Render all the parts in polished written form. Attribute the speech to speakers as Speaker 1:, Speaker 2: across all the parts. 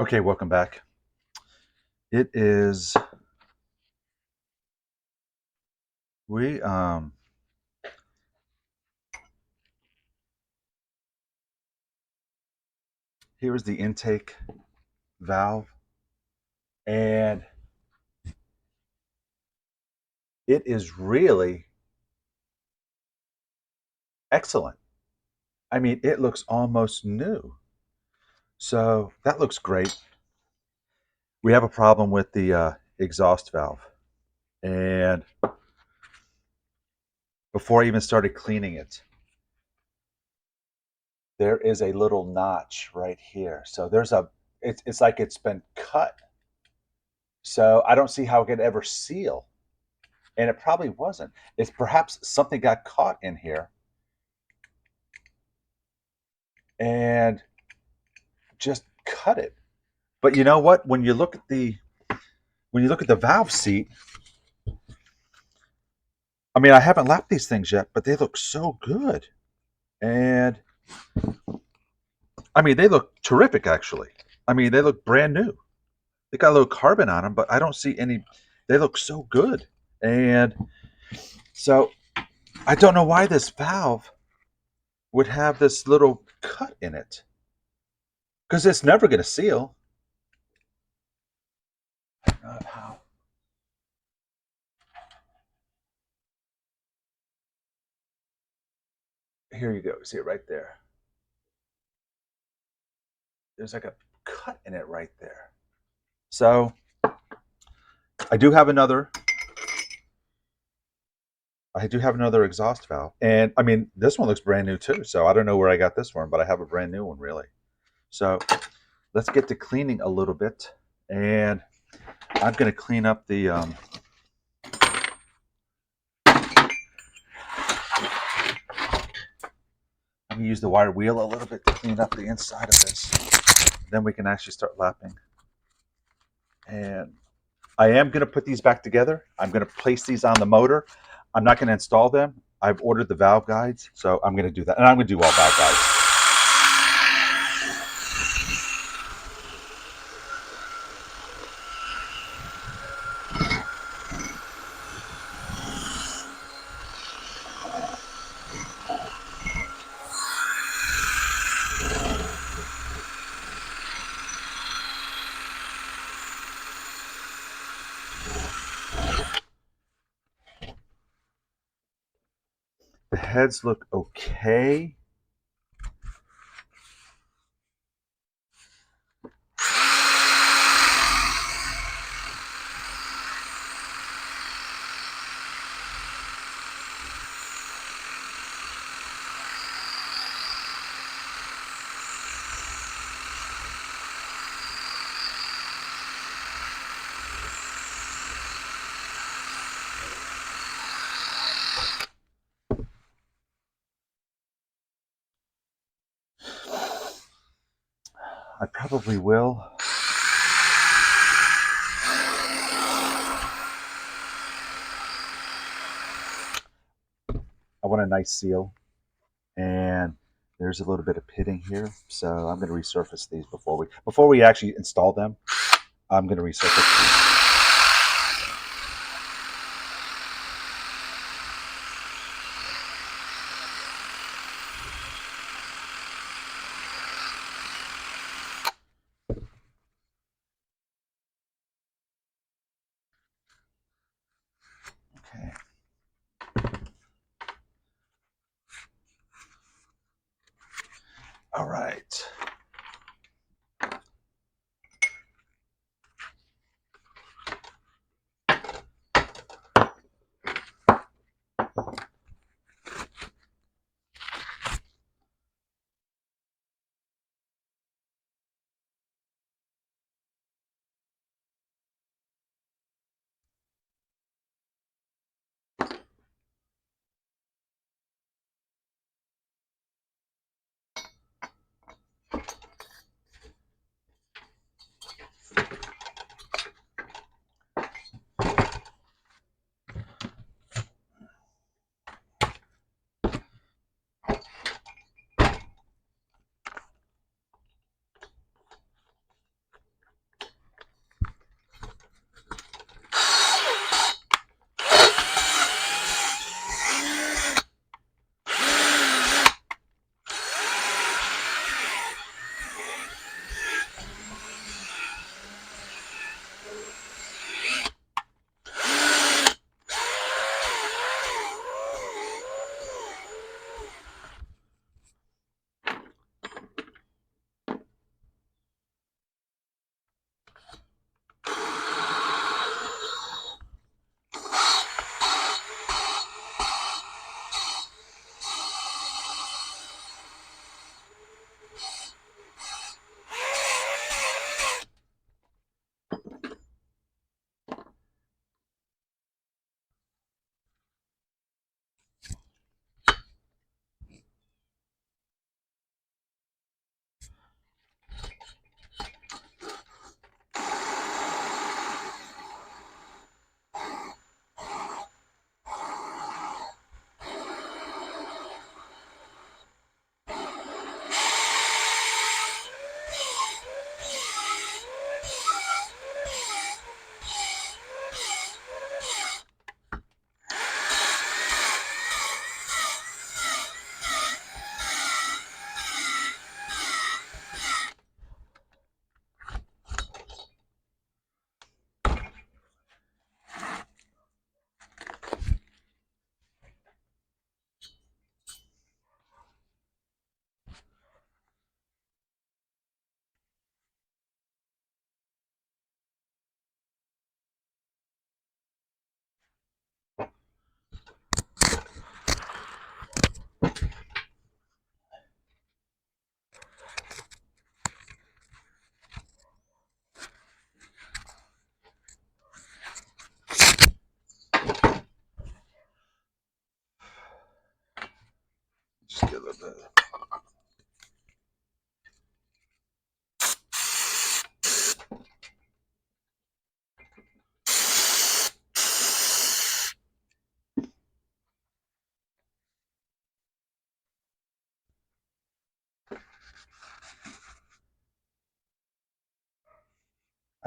Speaker 1: Okay, welcome back. It is we here is the intake valve, and it is really excellent. I mean, it looks almost new. So that looks great. We have a problem with the exhaust valve, and before I even started cleaning it, there is a little notch right here. So it's like it's been cut. So I don't see how it could ever seal, and it probably wasn't. It's perhaps something got caught in here and just cut it. But you know what? When you look at the valve seat, I mean, I haven't lapped these things yet, but they look so good. And I mean, they look terrific actually. I mean, they look brand new. They got a little carbon on them, but I don't see any. They look so good. And so I don't know why this valve would have this little cut in it, because it's never going to seal. How? Here you go. See it right there. There's like a cut in it right there. So I do have another. I do have another exhaust valve, and I mean this one looks brand new too. So I don't know where I got this one, but I have a brand new one really. So let's get to cleaning a little bit, and I'm going to clean up the. I'm going to use the wire wheel a little bit to clean up the inside of this. Then we can actually start lapping. And I am going to put these back together. I'm going to place these on the motor. I'm not going to install them. I've ordered the valve guides, so I'm going to do that. And I'm going to do all valve guides. The heads look okay. I probably will. I want a nice seal, and there's a little bit of pitting here, so I'm going to resurface these before we actually install them. I'm going to resurface these. Okay. All right.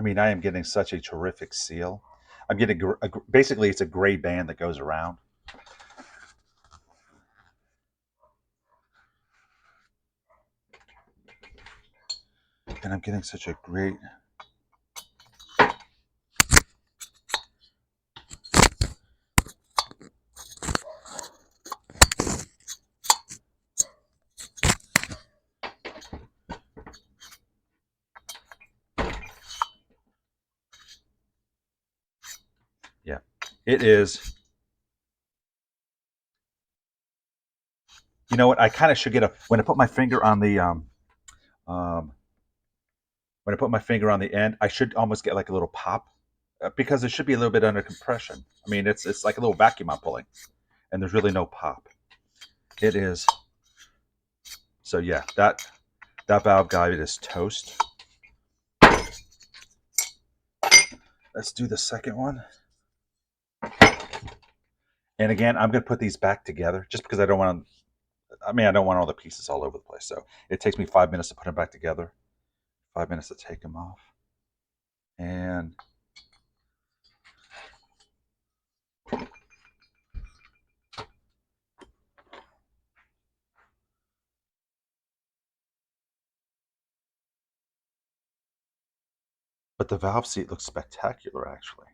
Speaker 1: I mean, I am getting such a terrific seal. I'm getting basically it's a gray band that goes around. And I'm getting such a great. Yeah, it is. You know what? I kind of should get a when I put my finger on the um when I put my finger on the end, I should almost get like a little pop because it should be a little bit under compression. I mean, it's like a little vacuum I'm pulling, and there's really no pop. It is. So yeah, that valve guide is toast. Let's do the second one. And again, I'm going to put these back together just because I don't want to. I mean, I don't want all the pieces all over the place. So it takes me 5 minutes to put them back together. 5 minutes to take them off. And but the valve seat looks spectacular, actually.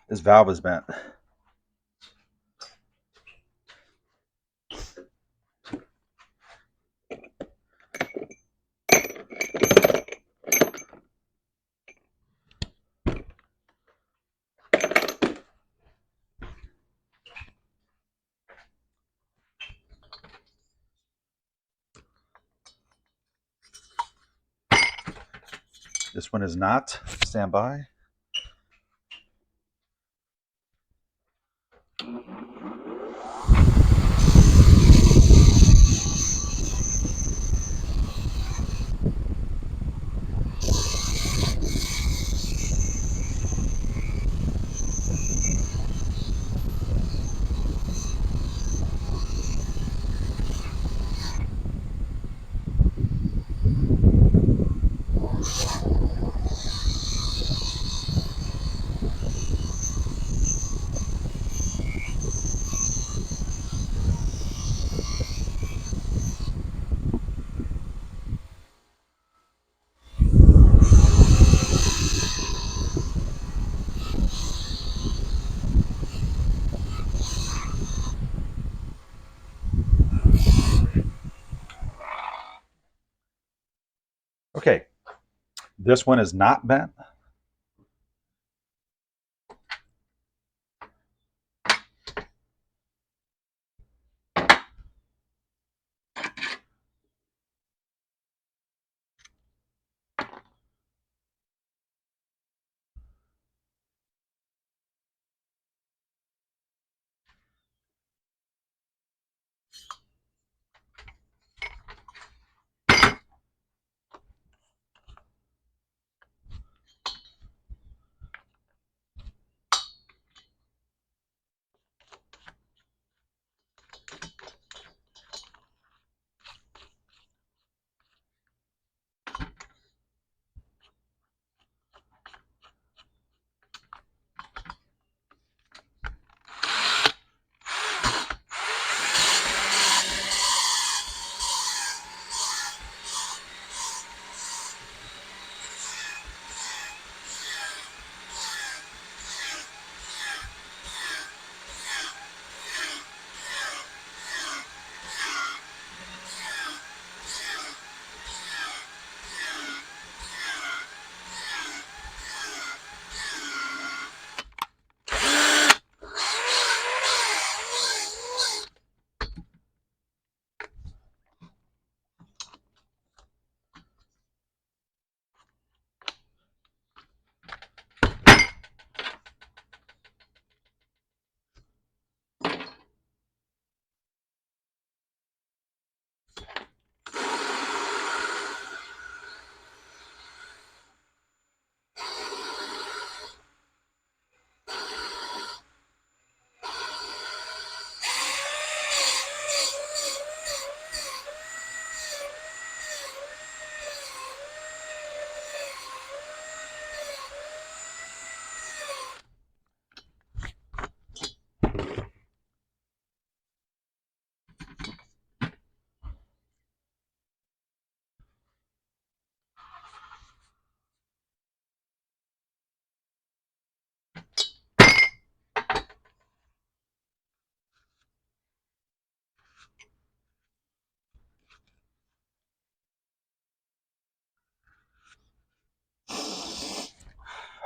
Speaker 1: This valve is bent. This one is not. Stand by. Okay, this one is not bent.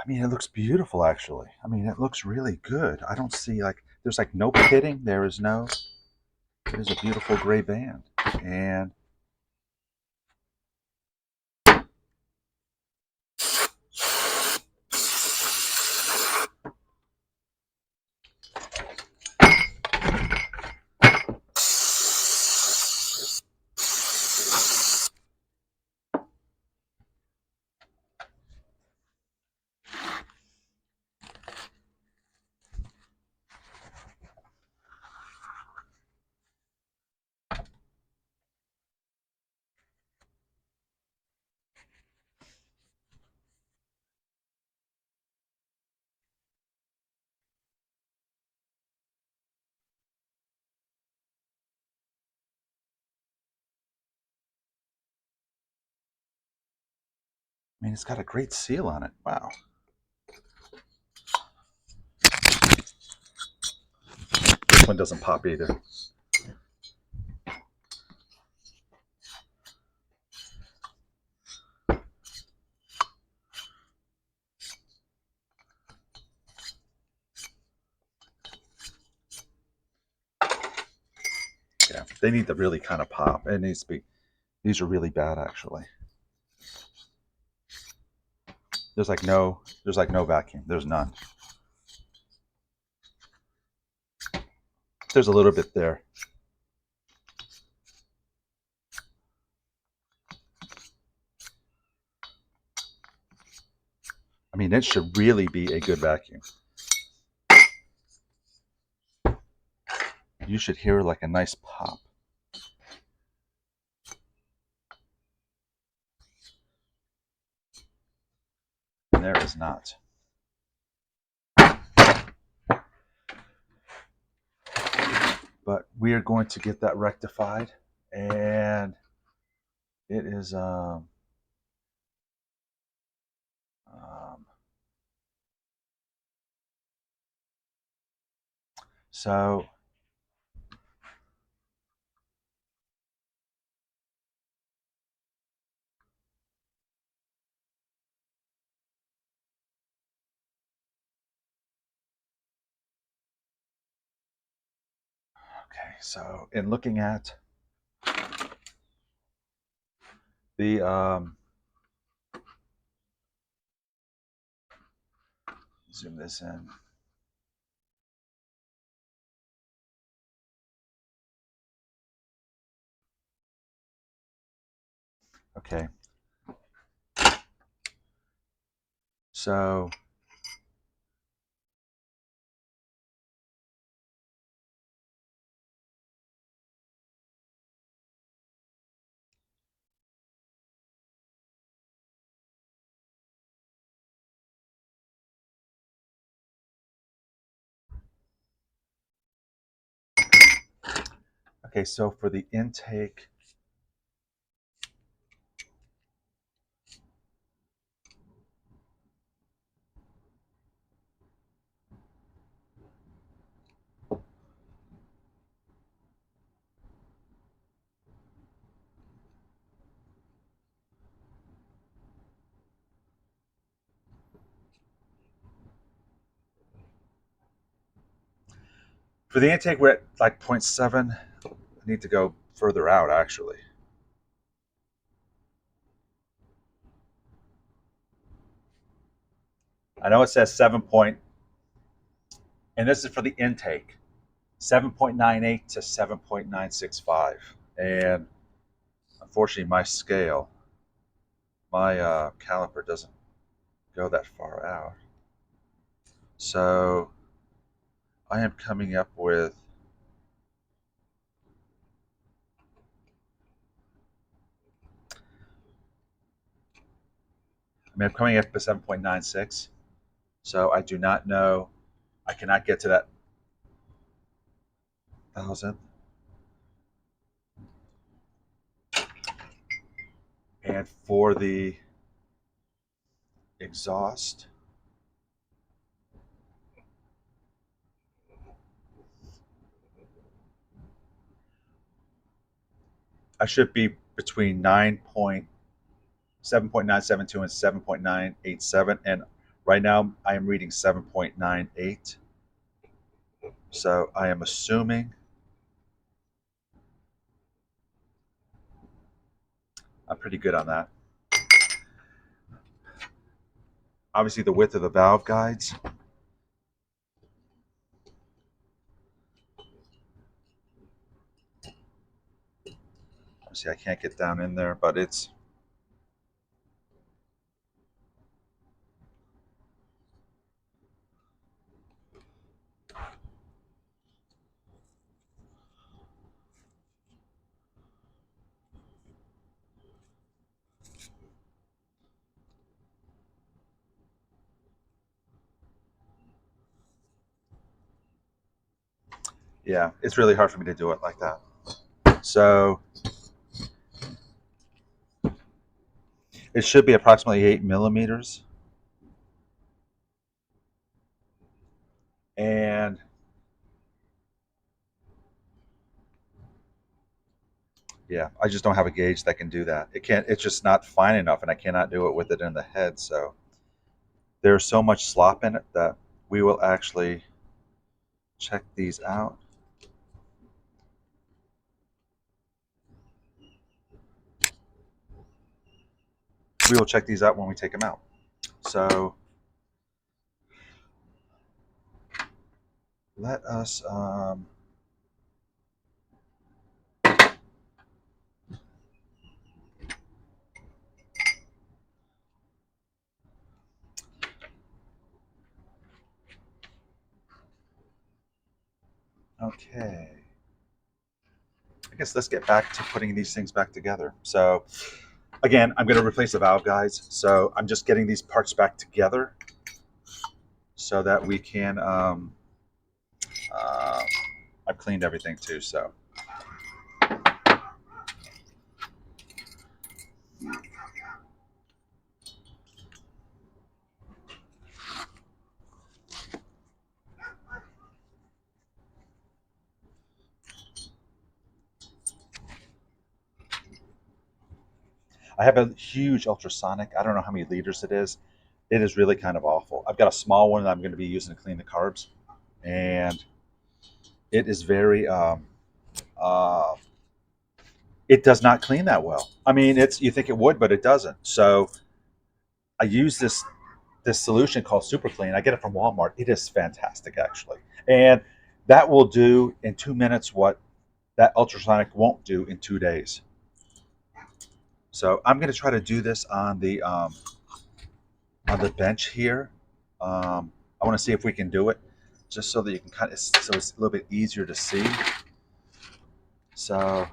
Speaker 1: I mean, it looks beautiful, actually. I mean, it looks really good. I don't see like there's like no pitting. There is no. It is a beautiful gray band, and I mean, it's got a great seal on it. Wow. This one doesn't pop either. Yeah, they need to really kind of pop. It needs to be. These are really bad, actually. There's like no vacuum. There's none. There's a little bit there. I mean, it should really be a good vacuum. You should hear like a nice pop. And there is not. But we are going to get that rectified, and it is so okay. So in looking at the zoom this in. Okay. So okay, so for the intake, we're at like 0.7. I need to go further out actually. I know it says 7 point, and this is for the intake, 7.98 to 7.965. And unfortunately, my scale, my caliper doesn't go that far out. So I am coming up with I'm coming up with 7.96. So I do not know. I cannot get to that thousandth. And for the exhaust, I should be between 7.972 and 7.987. And Right now, I am reading 7.98. So I am assuming I'm pretty good on that. Obviously, the width of the valve guides. See, I can't get down in there, but it's yeah, it's really hard for me to do it like that. So it should be approximately 8 millimeters. And yeah, I just don't have a gauge that can do that. It can't, it's just not fine enough, and I cannot do it with it in the head. So there's so much slop in it that we will actually check these out. We will check these out when we take them out. So let us, okay. I guess let's get back to putting these things back together. So again, I'm going to replace the valve guides. So I'm just getting these parts back together so that we can, uh, I've cleaned everything too. So I have a huge ultrasonic. I don't know how many liters it is. It is really kind of awful. I've got a small one that I'm going to be using to clean the carbs, and it is very, uh, it does not clean that well. I mean, it's, you think it would, but it doesn't. So I use this solution called Super Clean. I get it from Walmart. It is fantastic, actually, and that will do in 2 minutes what that ultrasonic won't do in 2 days. So I'm going to try to do this on the bench here. I want to see if we can do it, just so that you can kind of, so it's a little bit easier to see. So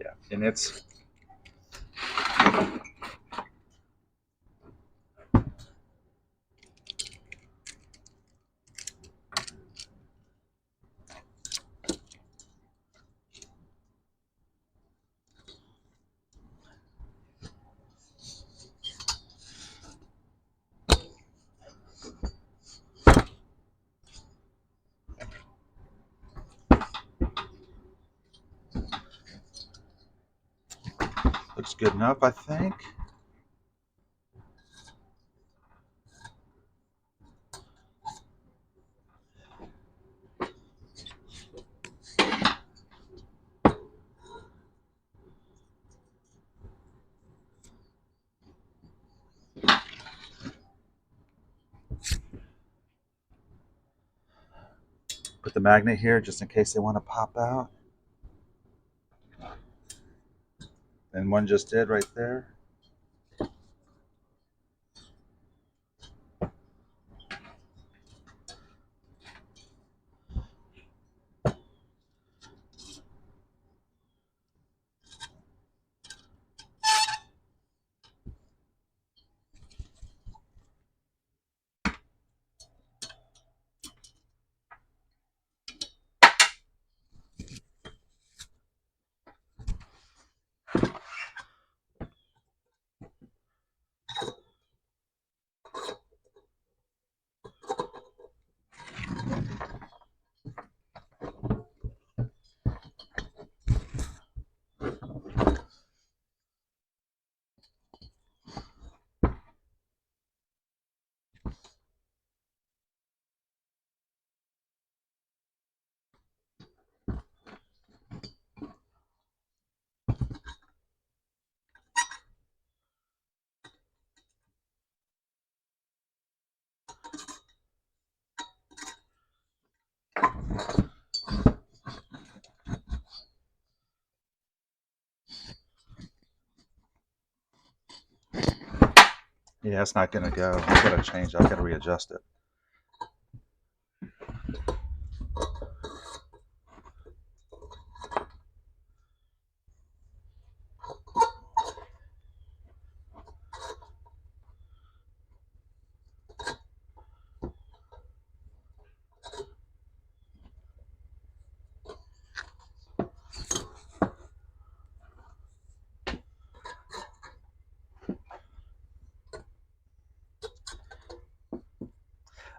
Speaker 1: yeah, and it's, looks good enough, I think. Put the magnet here just in case they want to pop out. And one just did right there. Yeah, it's not gonna go. I've got to change it. I've got to readjust it.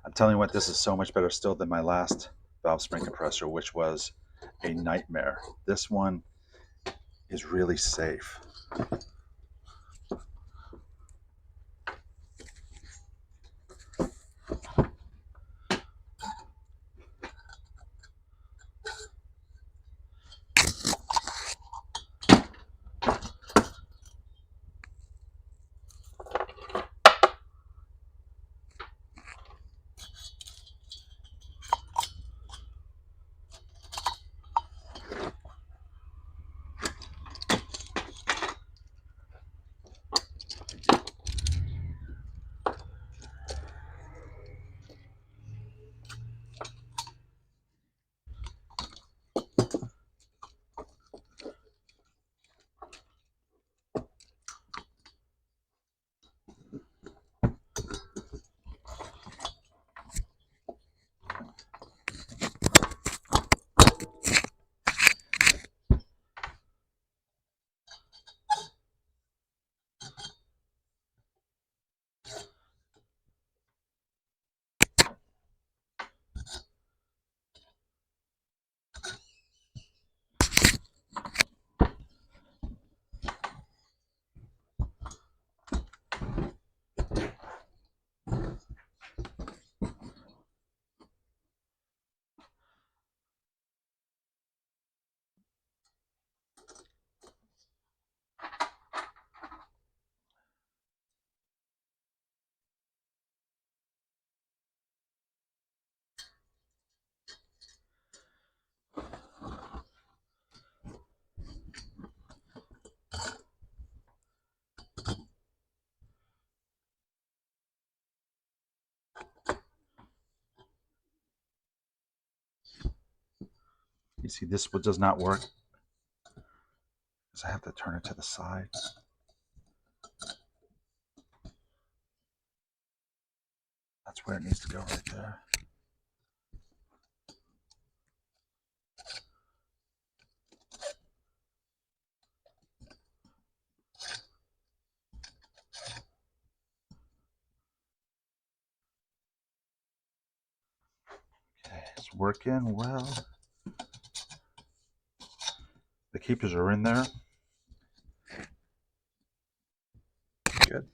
Speaker 1: I'm telling you what, this is so much better still than my last valve spring compressor, which was a nightmare. This one is really safe. You see, this one does not work because I have to turn it to the side. That's where it needs to go, right there. Okay, it's working well. The keepers are in there. Good.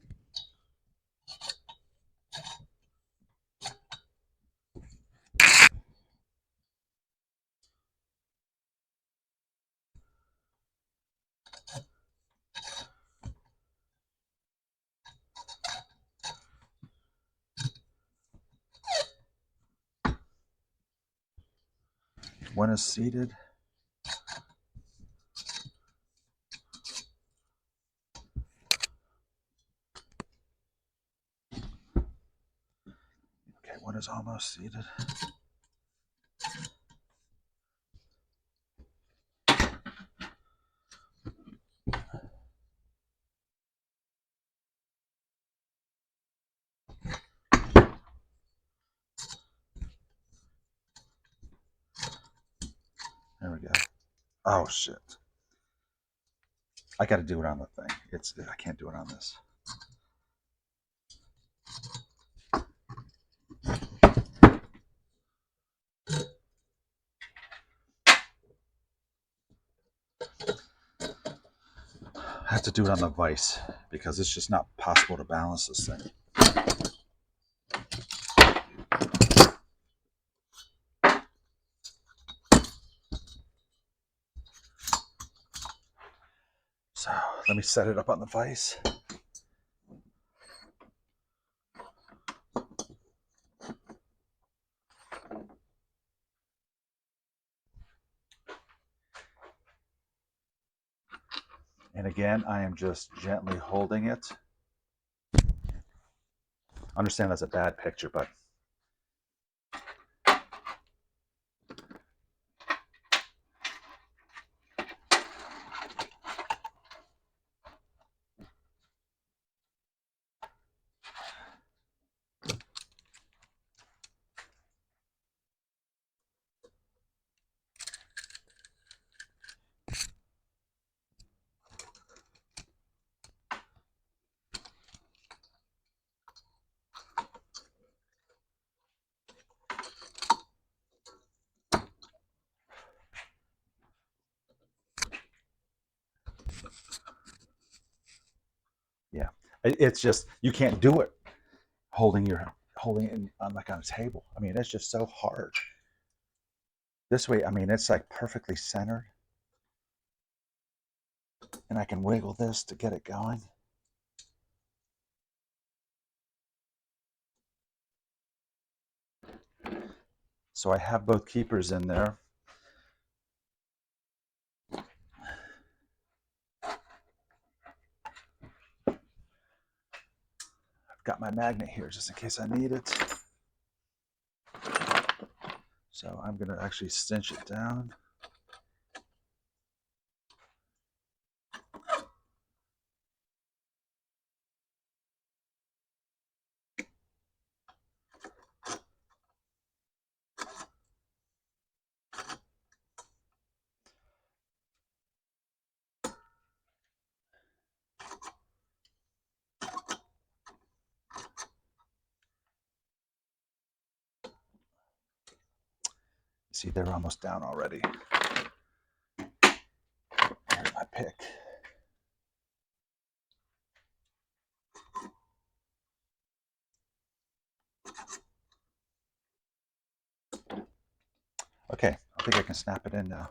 Speaker 1: One is seated. Okay, one is almost seated. There we go. Oh shit. I got to do it on the thing. I can't do it on this. I have to do it on the vise because it's just not possible to balance this thing. So let me set it up on the vise. And again, I am just gently holding it. I understand that's a bad picture, but yeah, it's just you can't do it holding it on like on a table. I mean, it's just so hard. This way, I mean, it's like perfectly centered, and I can wiggle this to get it going. So I have both keepers in there. I've got my magnet here just in case I need it. So I'm going to actually cinch it down. See, they're almost down already. Here's my pick. Okay, I think I can snap it in now.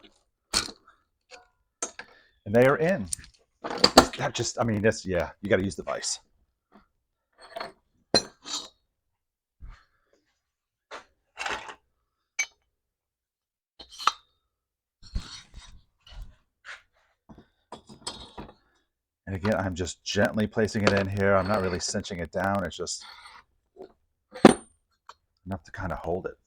Speaker 1: And they are in. That just, I mean, that's, yeah, you got to use the vise. And again, I'm just gently placing it in here. I'm not really cinching it down. It's just enough to kind of hold it.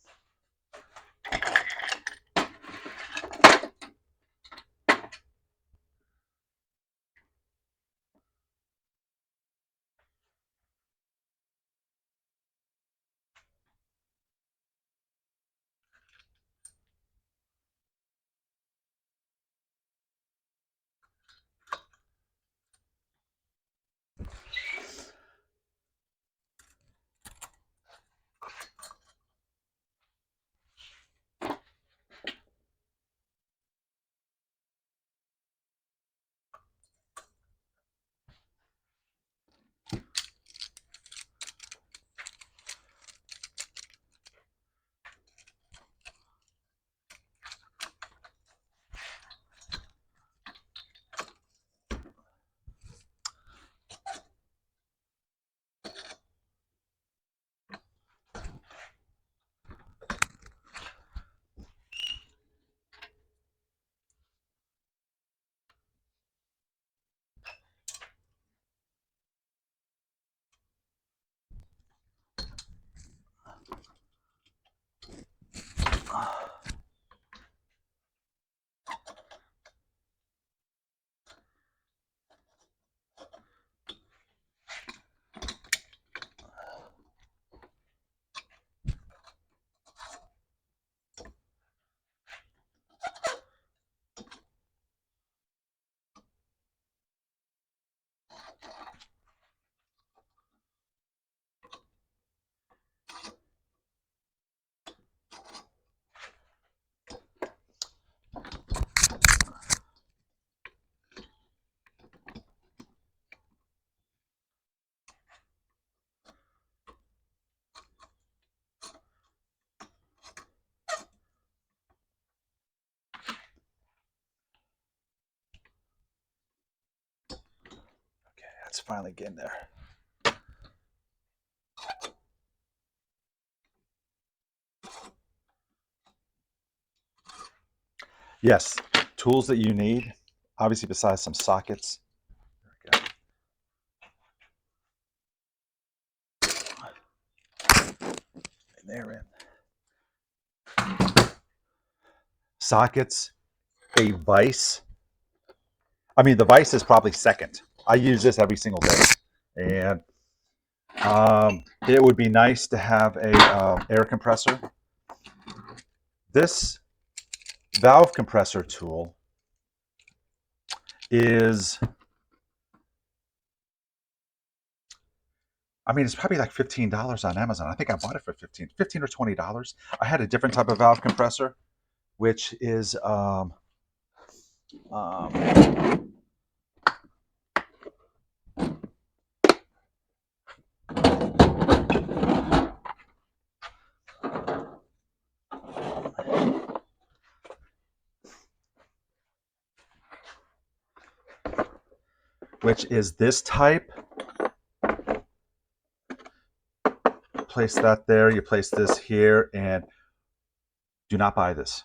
Speaker 1: Okay, that's finally getting there. Yes, tools that you need, obviously besides some sockets, They're in. Sockets, a vise. I mean, the vise is probably second. I use this every single day. And it would be nice to have a air compressor. This valve compressor tool is, I mean, it's probably like $15 on Amazon. I think I bought it for $15 or $20. I had a different type of valve compressor, which is this type. Place that there, you place this here, and do not buy this.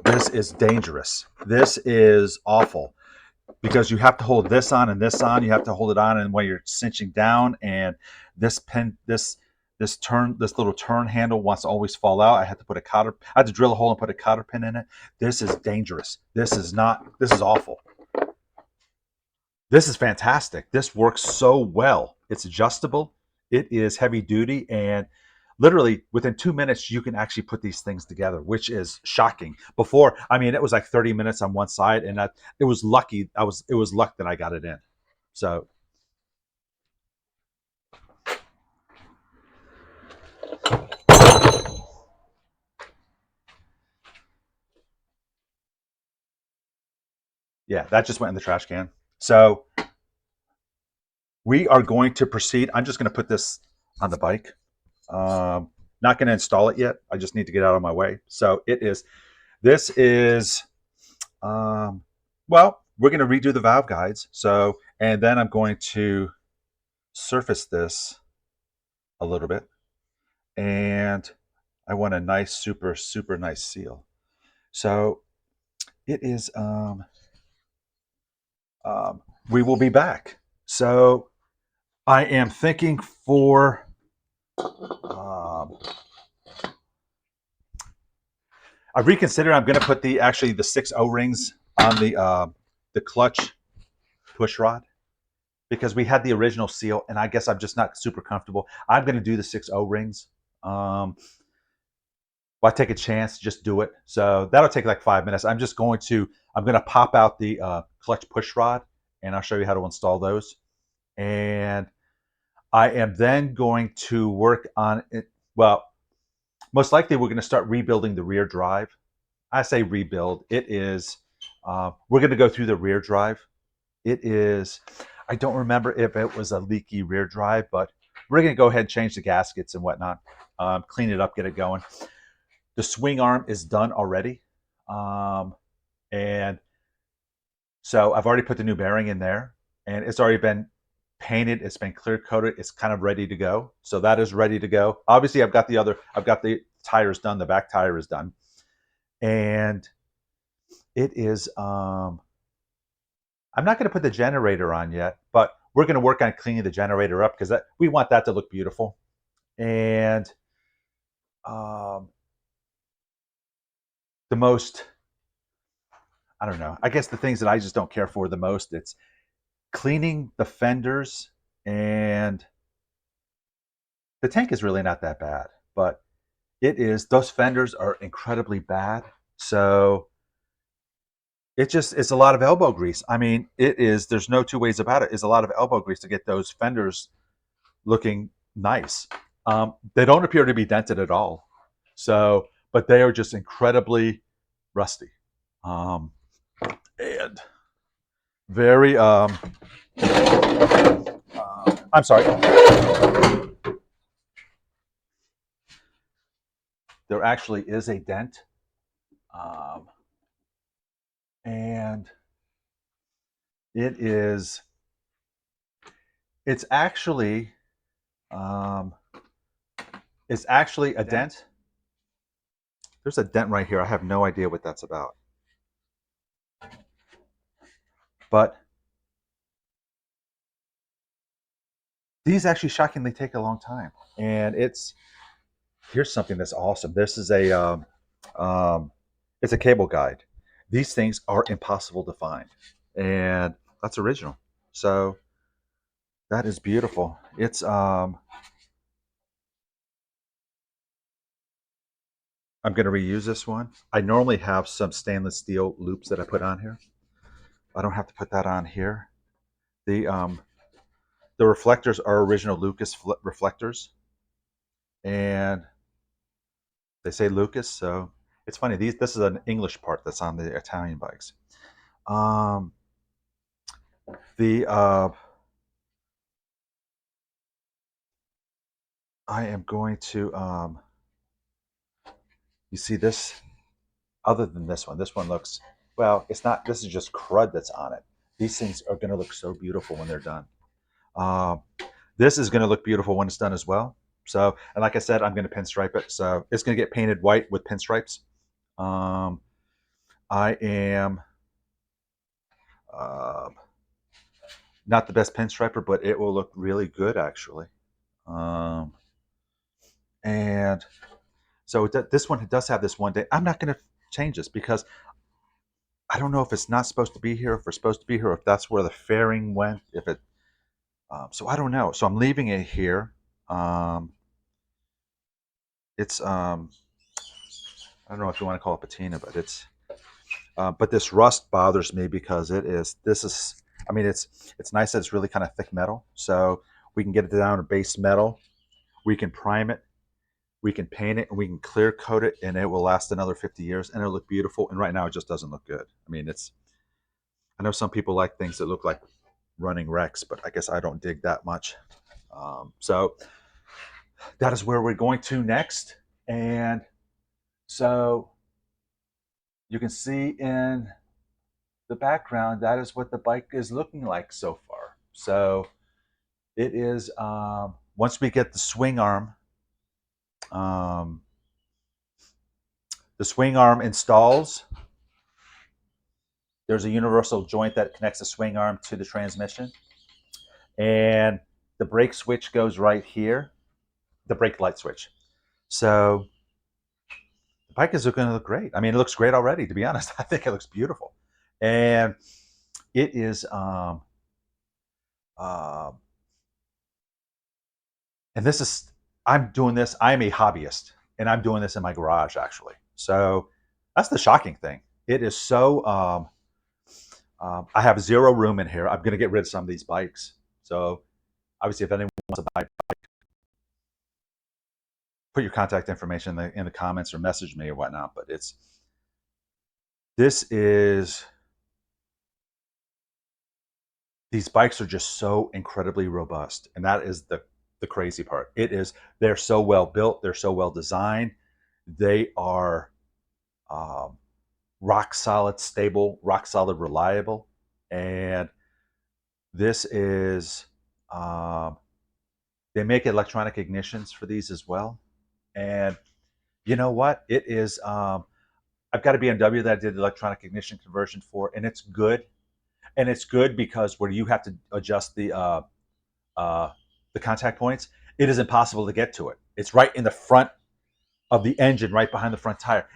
Speaker 1: This is dangerous. This is awful because you have to hold this on and this on. You have to hold it on, and when you're cinching down, and this pin, this little turn handle wants to always fall out. I had to drill a hole and put a cotter pin in it. This is dangerous. This is awful. This is fantastic. This works so well. It's adjustable. It is heavy duty, and literally within 2 minutes you can actually put these things together, which is shocking. Before, I mean, it was like 30 minutes on one side, and it was luck that I got it in. So yeah, that just went in the trash can. So we are going to proceed. I'm just going to put this on the bike. Not going to install it yet. I just need to get out of my way. So this is, well, we're going to redo the valve guides. So, and then I'm going to surface this a little bit. And I want a nice, super, super nice seal. So it is, we will be back. So I am thinking for, I've reconsidered. I'm going to put the 6 O-rings on the clutch push rod, because we had the original seal, and I guess I'm just not super comfortable. I'm going to do the 6 O-rings. Why take a chance? Just do it. So that'll take like 5 minutes. I'm going to pop out the clutch push rod, and I'll show you how to install those. And I am then going to work on it. Well, most likely we're going to start rebuilding the rear drive. I say rebuild. It is, we're going to go through the rear drive. It is, I don't remember if it was a leaky rear drive, but we're going to go ahead and change the gaskets and whatnot, clean it up, get it going. The swing arm is done already. And so I've already put the new bearing in there, and it's already been painted. It's been clear coated. It's kind of ready to go. So that is ready to go. Obviously I've got the tires done. The back tire is done. And it is, I'm not going to put the generator on yet, but we're going to work on cleaning the generator up, because we want that to look beautiful. And the most, I don't know, I guess the things that I just don't care for the most, it's cleaning the fenders, and the tank is really not that bad, but those fenders are incredibly bad. So it's a lot of elbow grease. I mean, there's no two ways about it. It's a lot of elbow grease to get those fenders looking nice. They don't appear to be dented at all. So, but they are just incredibly rusty. And very, I'm sorry. There actually is a dent. And it's actually, a dent. There's a dent right here. I have no idea what that's about. But these actually shockingly take a long time. And Here's something that's awesome. This is um, it's a cable guide. These things are impossible to find, and that's original. So that is beautiful. It's I'm going to reuse this one. I normally have some stainless steel loops that I put on here. I don't have to put that on here. The um, the reflectors are original Lucas reflectors, and they say Lucas, so it's funny. This is an English part that's on the Italian bikes. Um, the I am going to you see this. Other than this one looks well. It's not. This is just crud that's on it. These things are going to look so beautiful when they're done. Um, this is going to look beautiful when it's done as well. So, and like I said, I'm going to pinstripe it. So it's going to get painted white with pinstripes. Um, I am uh, not the best pinstriper, but it will look really good actually. Um, and so this one does have this one day. I'm not going to change this because I don't know if it's not supposed to be here, if it's supposed to be here, if that's where the fairing went. If it, so I don't know. So I'm leaving it here. Um, it's I don't know if you want to call it patina, but it's but this rust bothers me because it is. This is. I mean, it's nice that it's really kind of thick metal. So we can get it down to base metal. We can prime it. We can paint it, and we can clear coat it, and it will last another 50 years, and it'll look beautiful. And right now, it just doesn't look good. I mean, it's. I know some people like things that look like running wrecks, but I guess I don't dig that much. So that is where we're going to next, and so you can see in the background that is what the bike is looking like so far. So it is once we get um, the swing arm installs. There's a universal joint that connects the swing arm to the transmission, and the brake switch goes right here. The brake light switch. So the bike is going to look great. I mean, it looks great already. To be honest, I think it looks beautiful, and it is. Uh, and this is I'm doing this. I'm a hobbyist, and I'm doing this in my garage actually. So that's the shocking thing. It is so. I have zero room in here. I'm going to get rid of some of these bikes. So obviously, if anyone wants to buy, put your contact information in the comments or message me or whatnot. But this is these bikes are just so incredibly robust, and that is the crazy part. They're so well built, they're so well designed, they are um, rock solid, stable, rock solid, reliable, and this is um, they make electronic ignitions for these as well, and you know what? It is. I've got a BMW that I did the electronic ignition conversion for, and it's good. And it's good because where you have to adjust uh, the contact points, it is impossible to get to it. It's right in the front of the engine, right behind the front tire.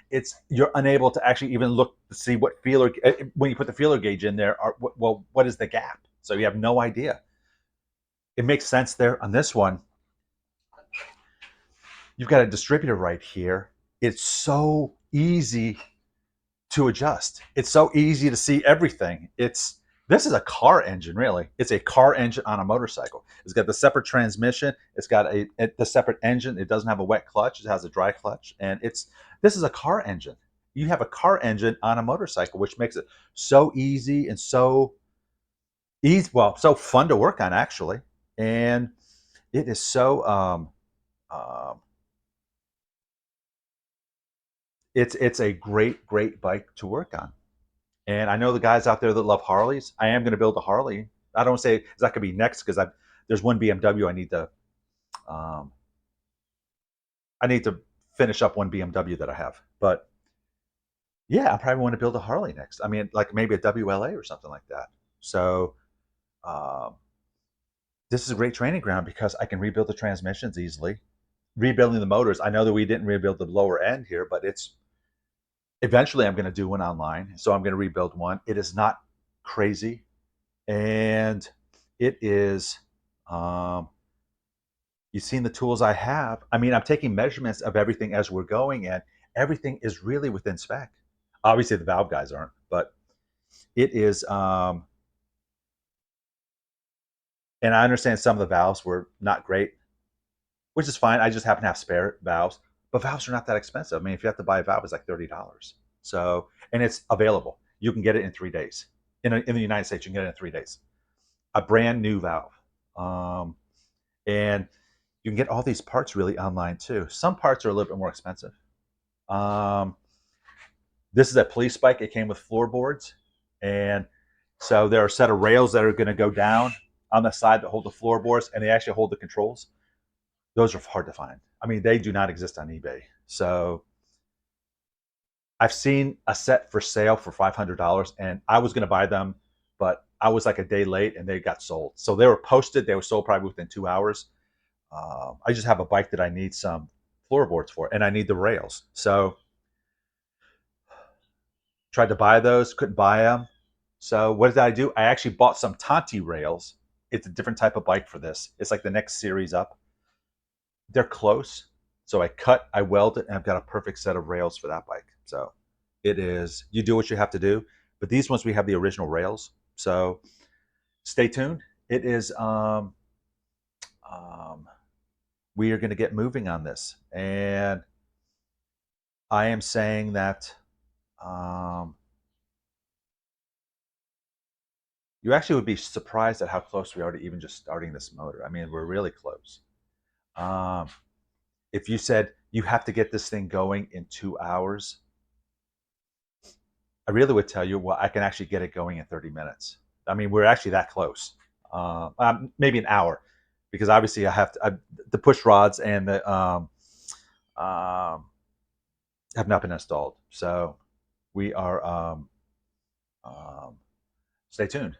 Speaker 1: You're unable to actually even look to see what feeler when you put the feeler gauge in there. Well, what is the gap? So you have no idea. It makes sense there on this one. You've got a distributor right here. It's so easy to adjust. It's so easy to see everything. This is a car engine, really. It's a car engine on a motorcycle. It's got the separate transmission. It's got the separate engine. It doesn't have a wet clutch. It has a dry clutch, and this is a car engine. You have a car engine on a motorcycle, which makes it so easy and so easy. Well, so fun to work on actually, and it is so. Um, it's a great bike to work on. And I know the guys out there that love Harleys. I am going to build a Harley. I don't say that could be next because there's one BMW um, I need to finish up one BMW that I have. But yeah, I probably want to build a Harley next. I mean, like maybe a WLA or something like that. So um, this is a great training ground because I can rebuild the transmissions easily. rebuilding the motors. I know that we didn't rebuild the lower end here, but it's eventually I'm going to do one online. So I'm going to rebuild one. It is not crazy, and it is. Um, you've seen the tools I have. I mean, I'm taking measurements of everything as we're going, and everything is really within spec. Obviously, the valve guys aren't, but it is. And I understand some of the valves were not great, which is fine. I just happen to have spare valves, but valves are not that expensive. I mean, if you have to buy a valve, it's like $30. So, and it's available. You can get it in 3 days. In the United States, you can get it in 3 days. A brand new valve. Um, and you can get all these parts really online too. Some parts are a little bit more expensive. Um, this is a police bike. It came with floorboards. And so there are a set of rails that are going to go down on the side that hold the floorboards, and they actually hold the controls. Those are hard to find. I mean, they do not exist on eBay. So I've seen a set for sale for $500, and I was going to buy them, but I was like a day late, and they got sold. So they were posted. They were sold probably within 2 hours. I just have a bike that I need some floorboards for, and I need the rails. So tried to buy those, couldn't buy them. So what did I do? I actually bought some Tanti rails. It's a different type of bike for this. It's like the next series up. They're close. So I weld it, and I've got a perfect set of rails for that bike. So it is, you do what you have to do. But these ones, we have the original rails. So stay tuned. It is, um, we are going to get moving on this. And I am saying that um, you actually would be surprised at how close we are to even just starting this motor. I mean, we're really close. Um, if you said you have to get this thing going in 2 hours, I really would tell you, well, I can actually get it going in 30 minutes. I mean, we're actually that close. Maybe an hour, because obviously the push rods and the um, have not been installed. So we are. Um, stay tuned.